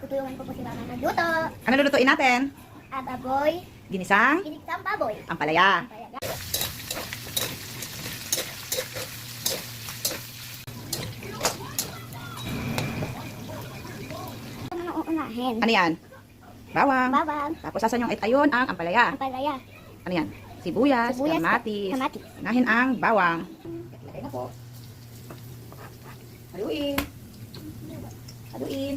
Tutulungan ko po si mama magluto. Ano lulutuin natin? Baboy. Ginisang Ginisang baboy. ampalaya. Ampalaya. Ano na uunahin? Ano yan? Bawang. Bawang. Tapos sasan yung itayon ang ampalaya. Ampalaya. Ano yan? Sibuyas, Sibuyas, kamatis. kamatis. Unahin ang bawang. Lagay na po. Haluin. Haluin.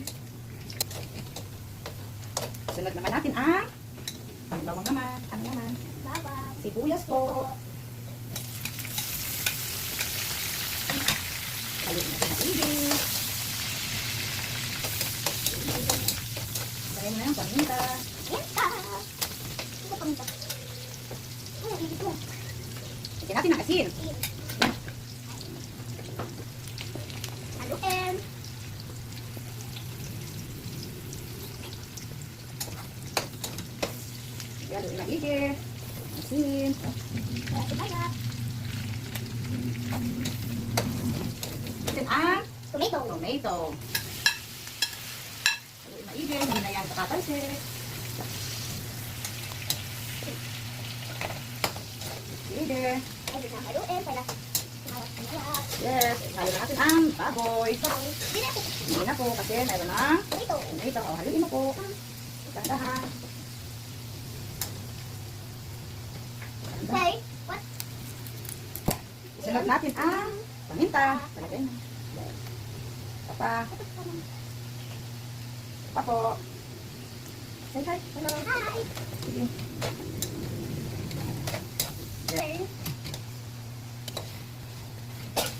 Sunod naman natin ang bawang naman. Ano naman? Bawang. Sibuyas po. Haluin natin ang ibig. Lagay mo na yung paminta. Minta. Ano pa minta? Ano ibig ko? Lagyan natin ang asin. Haluin. Haluin ang ibig. Asin. Ampalaya. Then ang Tomato. tomato. Haluin maigi, hindi na yan kakatalsik. Sige. Ay, na haluin para mawat ang lahat. Yes, halo na natin ang baboy. Bawang. Hindi na po. Hindi na po kasi mayroon ng Tomato. tomato. O, haluin mo po. Dahan-dahan. Okay. What? Sunod natin ang paminta. Palagay na. Papa. Papa po. Say hi. Hello. Hi. Sige. Okay.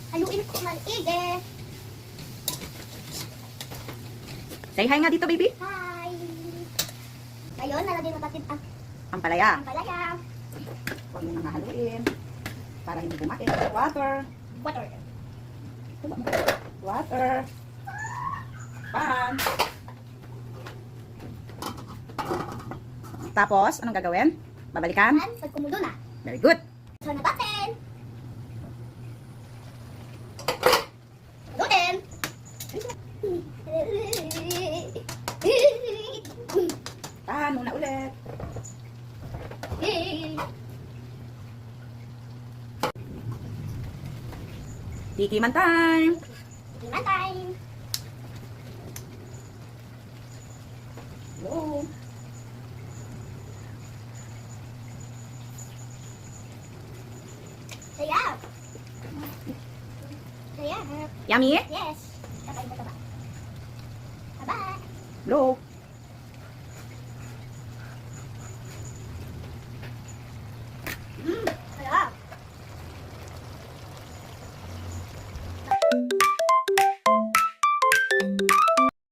Haluin ko maigi. Say hi nga dito, baby. Hi. Ngayon, nalagay na natin ang Ampalaya. ampalaya. Huwag mo nang haluin. Para hindi bumakit. Water. Water. Water. Pan. Tapos, anong gagawin? Babalikan? At pag kumulo na, Very good. so na natin. Haluin. Pan muna ulit. Tikiman time. Timan time. Go. Sayap. Sayap. Yummy? Yes. Kakain mo ito ba? Bye-bye. Go.